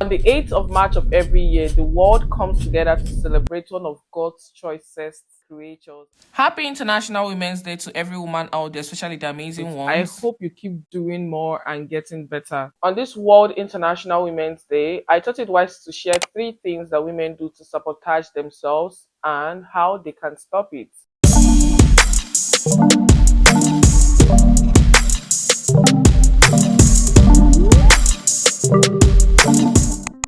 On the 8th of March of every year, the world comes together to celebrate one of God's choicest creatures. Happy International Women's Day to every woman out there, especially the amazing I ones. hope you keep doing more and getting better. On this World International Women's Day, I thought it wise to share 3 things that women do to sabotage themselves and how they can stop it.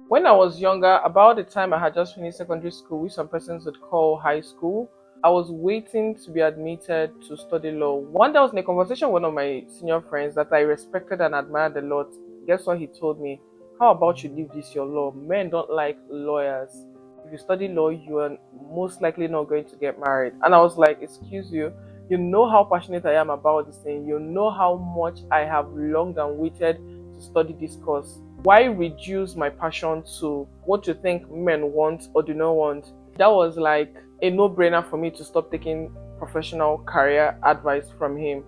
When I was younger, about the time I had just finished secondary school, which some persons would call high school, I was waiting to be admitted to study law. One day I was in a conversation with one of my senior friends that I respected and admired a lot. Guess what he told me? How about you leave this your law? Men don't like lawyers. If you study law, you are most likely not going to get married. And I was like, excuse you. You know how passionate I am about this thing. You know how much I have longed and waited to study this course. Why reduce my passion to what you think men want or do not want? That was like a no-brainer for me to stop taking professional career advice from him.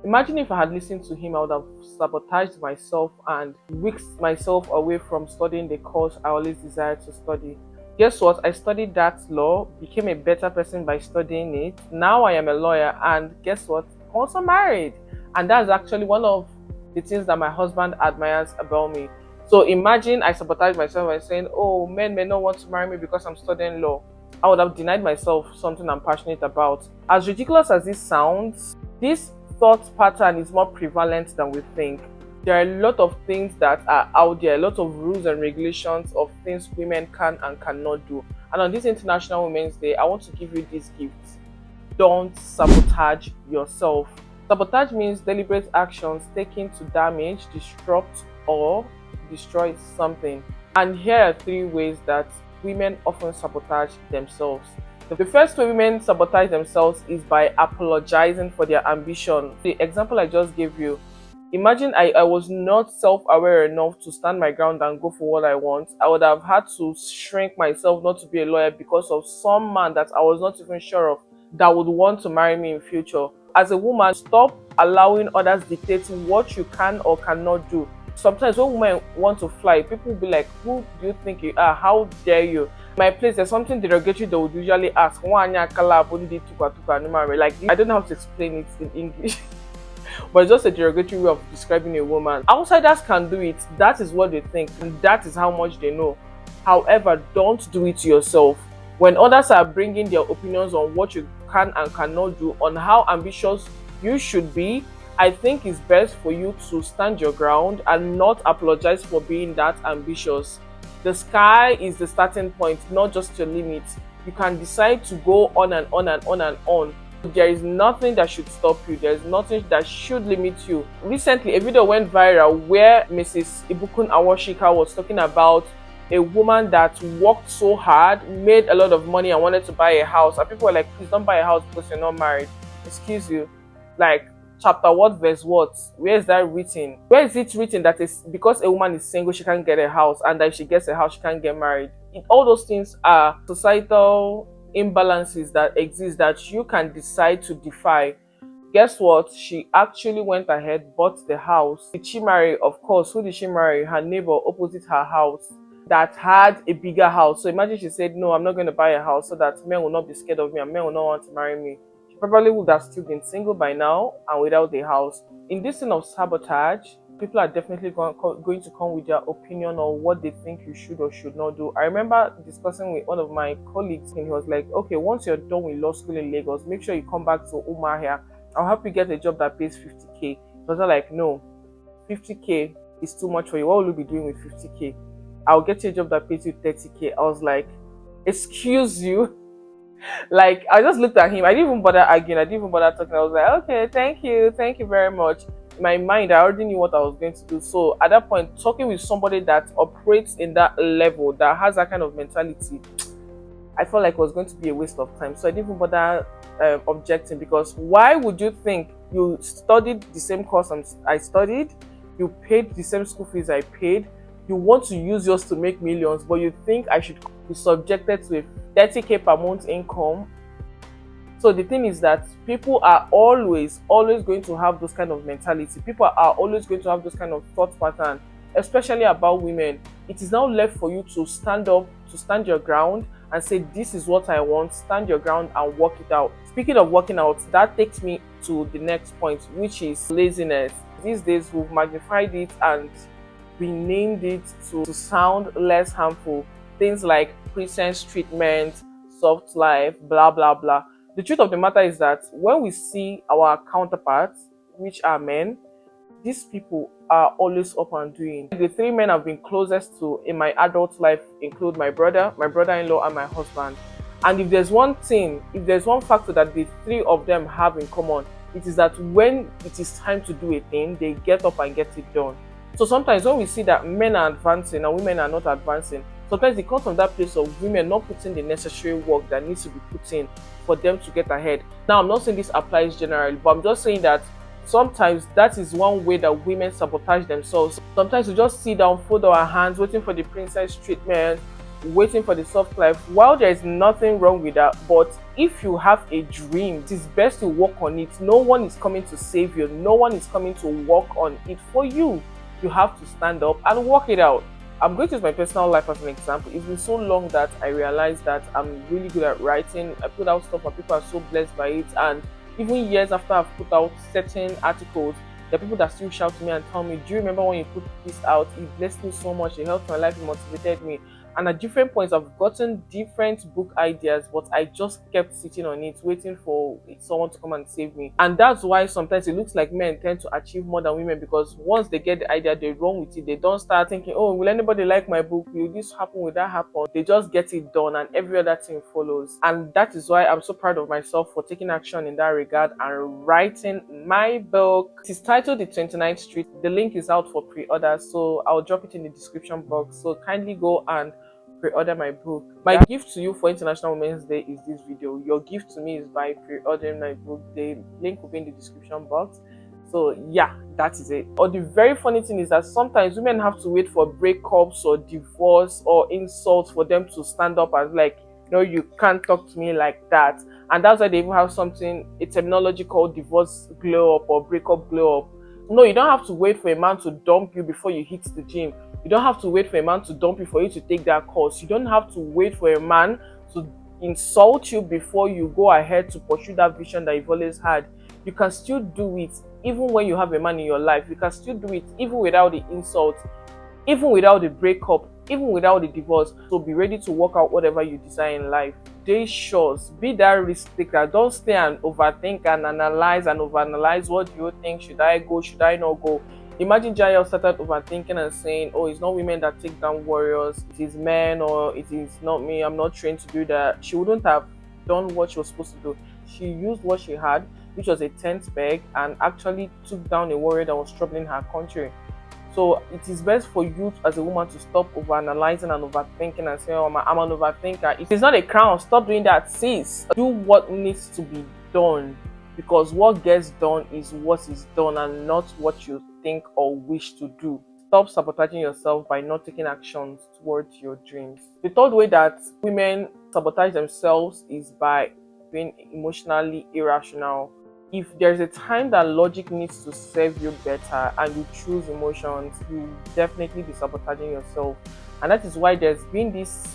Imagine if I had listened to him, I would have sabotaged myself and whisked myself away from studying the course I always desired to study. Guess what? I studied that law, became a better person by studying it. Now I am a lawyer, and guess what? I'm also married. And that's actually one of the things that my husband admires about me. So imagine I sabotage myself by saying, oh, men may not want to marry me because I'm studying law. I would have denied myself something I'm passionate about. As ridiculous as this sounds, this thought pattern is more prevalent than we think. There are a lot of things that are out there, a lot of rules and regulations of things women can and cannot do. And on this International Women's Day, I want to give you these gifts. Don't sabotage yourself. Sabotage means deliberate actions taken to damage, disrupt, or destroy something. And here are 3 ways that women often sabotage themselves. The first way women sabotage themselves is by apologizing for their ambition. The example I just gave you, imagine I was not self-aware enough to stand my ground and go for what I want. I would have had to shrink myself not to be a lawyer because of some man that I was not even sure of that would want to marry me in future. As a woman, stop allowing others dictate what you can or cannot do. Sometimes when women want to fly, people will be like, who do you think you are? How dare you? My place, there's something derogatory they would usually ask. Like, I don't know how to explain it in English. But it's just a derogatory way of describing a woman. Outsiders can do it. That is what they think, and that is how much they know. However, don't do it to yourself. When others are bringing their opinions on what you can and cannot do, on how ambitious you should be, I think it's best for you to stand your ground and not apologize for being that ambitious. The sky is the starting point, not just your limit. You can decide to go on and on and on and on. There is nothing that should stop you. There is nothing that should limit you. Recently, a video went viral where Mrs. Ibukun Awashika was talking about a woman that worked so hard, made a lot of money, and wanted to buy a house. And people were like, please don't buy a house because you're not married. Excuse you. Like, chapter what, verse what? Where is that written? Where is it written that is because a woman is single, she can't get a house, and that if she gets a house, she can't get married? All those things are societal imbalances that exist that you can decide to defy. Guess what? She actually went ahead, bought the house. Did she marry? Of course. Who did she marry? Her neighbor opposite her house that had a bigger house. So imagine she said, no, I'm not going to buy a house so that men will not be scared of me and men will not want to marry me. She probably would have still been single by now and without a house. In this thing of sabotage, people are definitely going to come with their opinion on what they think you should or should not do. I remember discussing with one of my colleagues and he was like, okay, once you're done with law school in Lagos, make sure you come back to Umar here. I'll help you get a job that pays 50k. It was like, no, 50k is too much for you. What will you be doing with 50k? I'll get you a job that pays you 30k. I was like, excuse you. Like, I just looked at him. I didn't even bother arguing. I didn't even bother talking. I was like, okay, thank you very much. In my mind, I already knew what I was going to do. So at that point, talking with somebody that operates in that level, that has that kind of mentality, I felt like it was going to be a waste of time. So I didn't even bother objecting, because why would you think you studied the same course I studied, you paid the same school fees I paid, you want to use yours to make millions, but you think I should be subjected to a 30k per month income? So the thing is that people are always going to have those kind of mentality. People are always going to have those kind of thought pattern. especially about women, it is now left for you to stand up, to stand your ground and say, this is what I want, stand your ground and work it out. Speaking of working out, that takes me to the next point, which is laziness. These days, we've magnified it and renamed it to sound less harmful. Things like presence treatment, soft life, blah, blah, blah. The truth of the matter is that when we see our counterparts, which are men, these people are always up and doing. The three men I've been closest to in my adult life include my brother, my brother-in-law, and my husband. And if there's one thing, if there's one factor that the three of them have in common, it is that when it is time to do a thing, they get up and get it done. So sometimes when we see that men are advancing and women are not advancing, sometimes it comes from that place of women not putting the necessary work that needs to be put in for them to get ahead. Now, I'm not saying this applies generally, but I'm just saying that sometimes that is one way that women sabotage themselves. Sometimes we just sit down, fold our hands, waiting for the princess treatment, waiting for the soft life. While there is nothing wrong with that, but if you have a dream, it is best to work on it. No one is coming to save you. No one is coming to work on it for you. You have to stand up and work it out. I'm going to use my personal life as an example. It's been so long that I realized that I'm really good at writing. I put out stuff and people are so blessed by it. And even years after I've put out certain articles, there are people that still shout to me and tell me, do you remember when you put this out? It blessed me so much. It helped my life. It motivated me. And at different points, I've gotten different book ideas, but I just kept sitting on it, waiting for someone to come and save me. And that's why sometimes it looks like men tend to achieve more than women, because once they get the idea, they run with it. They don't start thinking, oh, will anybody like my book? Will this happen? Will that happen? They just get it done and every other thing follows. And that is why I'm so proud of myself for taking action in that regard and writing my book. It is titled The 29th Street. The link is out for pre-order, so I'll drop it in the description box. So kindly go and pre-order my book. My gift to you for International Women's Day is this video. Your gift to me is by pre-ordering my book. The link will be in the description box. So yeah, that is it. Or the very funny thing is that sometimes women have to wait for breakups or divorce or insults for them to stand up and like, no, you can't talk to me like that. And that's why they even have something, a terminology called divorce glow up or breakup glow up. No, you don't have to wait for a man to dump you before you hit the gym. You don't have to wait for a man to dump you for you to take that course. You don't have to wait for a man to insult you before you go ahead to pursue that vision that you've always had. You can still do it even when you have a man in your life. You can still do it even without the insult, even without the breakup, even without the divorce. So be ready to work out whatever you desire in life. Stay sure. Be that risk taker. Don't stay and overthink and analyze and overanalyze. What do you think? Should I go? Should I not go? Imagine Jael started overthinking and saying, oh, it's not women that take down warriors, it is men, or it is not me, I'm not trained to do that. She wouldn't have done what she was supposed to do. She used what she had, which was a tent peg, and actually took down a warrior that was troubling her country. So it is best for you as a woman to stop overanalyzing and overthinking and saying, oh, I'm an overthinker. It is not a crown. Stop doing that, sis. Do what needs to be done, because what gets done is what is done and not what you think or wish to do. Stop sabotaging yourself by not taking actions towards your dreams. The third way that women sabotage themselves is by being emotionally irrational. If there's a time that logic needs to serve you better and you choose emotions, you definitely be sabotaging yourself. And that is why there's been this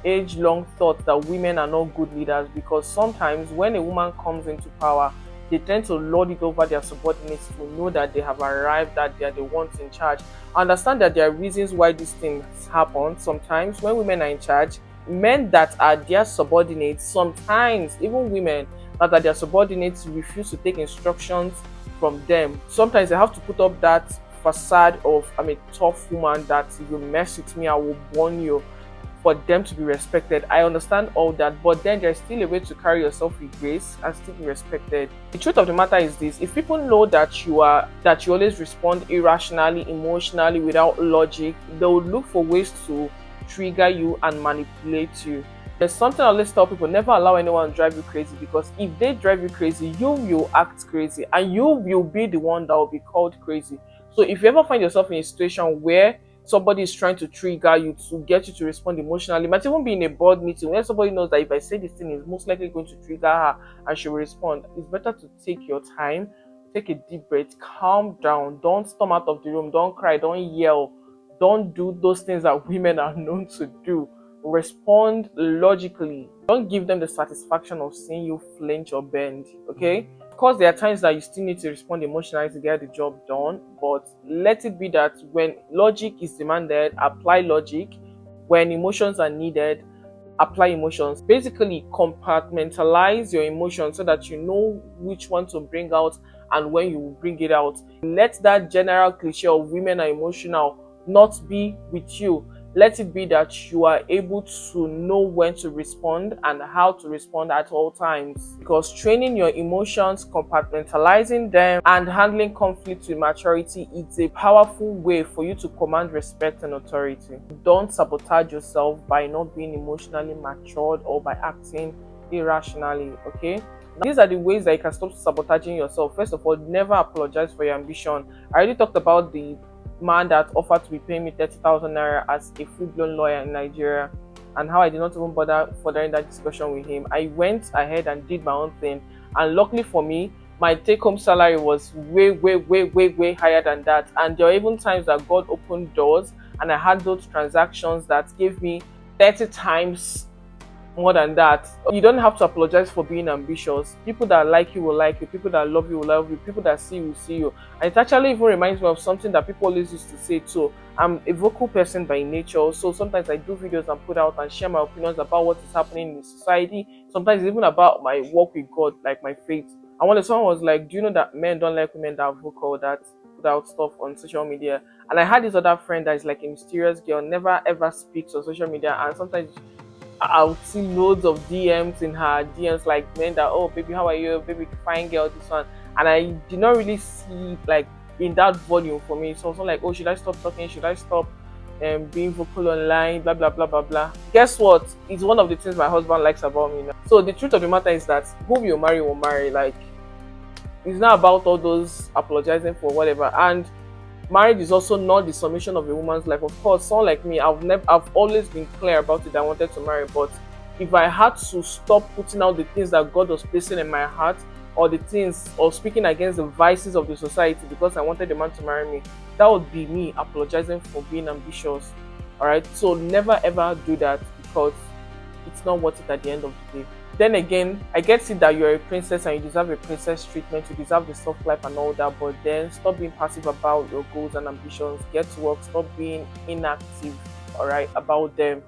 age-long thought that women are not good leaders, because sometimes when a woman comes into power, they tend to lord it over their subordinates to know that they have arrived, that they are the ones in charge. I understand that there are reasons why these things happen. Sometimes when women are in charge, men that are their subordinates, sometimes even women that are their subordinates, refuse to take instructions from them. Sometimes they have to put up that facade of, I'm a tough woman, that if you mess with me, I will warn you, for them to be respected. I understand all that, but then there's still a way to carry yourself with grace and still be respected. The truth of the matter is this: if people know that you always respond irrationally, emotionally, without logic, they will look for ways to trigger you and manipulate you. There's something I always tell people: never allow anyone to drive you crazy, because if they drive you crazy, you will act crazy and you will be the one that will be called crazy. So if you ever find yourself in a situation where somebody is trying to trigger you to get you to respond emotionally, it might even be in a board meeting where somebody knows that if I say this thing, is most likely going to trigger her and she will respond. It's better to take your time, take a deep breath, calm down, don't storm out of the room, don't cry, don't yell. Don't do those things that women are known to do. Respond logically. Don't give them the satisfaction of seeing you flinch or bend, okay? Of course, there are times that you still need to respond emotionally to get the job done, but let it be that when logic is demanded, apply logic. When emotions are needed, apply emotions. Basically, compartmentalize your emotions so that you know which one to bring out and when you bring it out. Let that general cliche of women are emotional not be with you. Let it be that you are able to know when to respond and how to respond at all times. Because training your emotions, compartmentalizing them, and handling conflict with maturity is a powerful way for you to command respect and authority. Don't sabotage yourself by not being emotionally matured or by acting irrationally, okay? These are the ways that you can stop sabotaging yourself. First of all, never apologize for your ambition. I already talked about the man that offered to be paying me 30,000 naira as a full-blown lawyer in Nigeria, and how I did not even bother furthering that discussion with him. I went ahead and did my own thing, and luckily for me, my take-home salary was way higher than that. And there were even times that God opened doors, and I had those transactions that gave me 30 times more than that. You don't have to apologize for being ambitious. People that like you will like you. People that love you will love you. People that see you will see you. And it actually even reminds me of something that people always used to say too. I'm a vocal person by nature, so sometimes I do videos and put out and share my opinions about what is happening in society. Sometimes even about my work with God, like my faith. And when someone was like, "Do you know that men don't like women that are vocal, that put out stuff on social media?" And I had this other friend that is like a mysterious girl, never ever speaks on social media, and sometimes I'll see loads of DMs in her DMs, like men that, "Oh baby, how are you? Baby, fine girl, this one." And I did not really see like in that volume for me. So I was not like, "Oh, should I stop talking? Should I stop being vocal online? Blah blah blah blah blah." Guess what? It's one of the things my husband likes about me now. So the truth of the matter is that who you marry will marry. Like, it's not about all those apologizing for whatever. And marriage is also not the summation of a woman's life. Of course, someone like me, I've always been clear about it. I wanted to marry, but if I had to stop putting out the things that God was placing in my heart, or the things, or speaking against the vices of the society because I wanted the man to marry me, that would be me apologizing for being ambitious. All right, so never ever do that, because it's not worth it at the end of the day. Then again, I get it that you're a princess and you deserve a princess treatment, you deserve the soft life and all that, but then stop being passive about your goals and ambitions. Get to work, stop being inactive, all right, about them.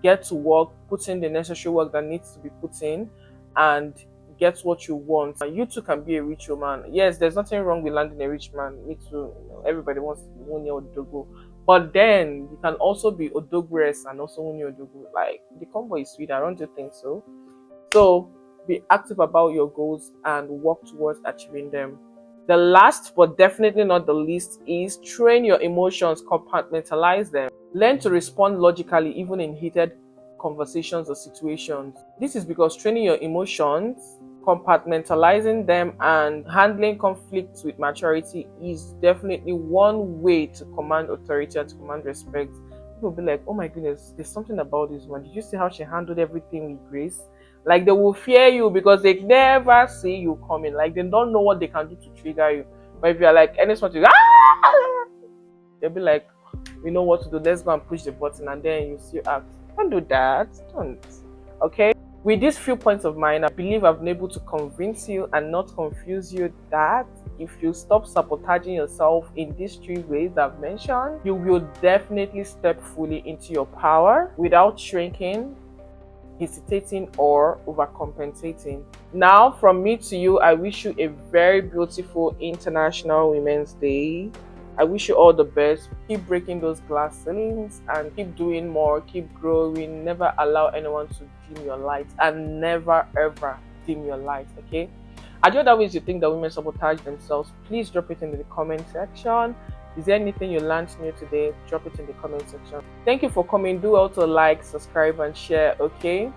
Get to work, put in the necessary work that needs to be put in, and get what you want. And you too can be a rich woman. Yes, there's nothing wrong with landing a rich man. Me too. Everybody wants to be Wunye Odogo. But then you can also be Odogres and also Wunye Odogo. Like, the combo is sweet. I don't you think so? So be active about your goals and work towards achieving them. The last but definitely not the least is train your emotions, compartmentalize them. Learn to respond logically even in heated conversations or situations. This is because training your emotions, compartmentalizing them, and handling conflicts with maturity is definitely one way to command authority and to command respect. People will be like, "Oh my goodness, there's something about this one. Did you see how she handled everything with grace?" Like, they will fear you because they never see you coming. Like, they don't know what they can do to trigger you. But if you're like, anyone to, they'll be like, "We know what to do. Let's go and push the button," and then you see act. Don't do that. Don't. Okay? With these few points of mine, I believe I've been able to convince you and not confuse you that if you stop sabotaging yourself in these 3 ways I've mentioned, you will definitely step fully into your power without shrinking, hesitating, or overcompensating. Now, from me to you, I wish you a very beautiful International Women's Day. I wish you all the best. Keep breaking those glass ceilings and keep doing more, keep growing. Never allow anyone to dim your light, and never ever dim your light, okay? Are there other ways you think that women sabotage themselves? Please drop it in the comment section. Is there anything you learned new today? Drop it in the comment section. Thank you for coming. Do also like, subscribe, and share, okay?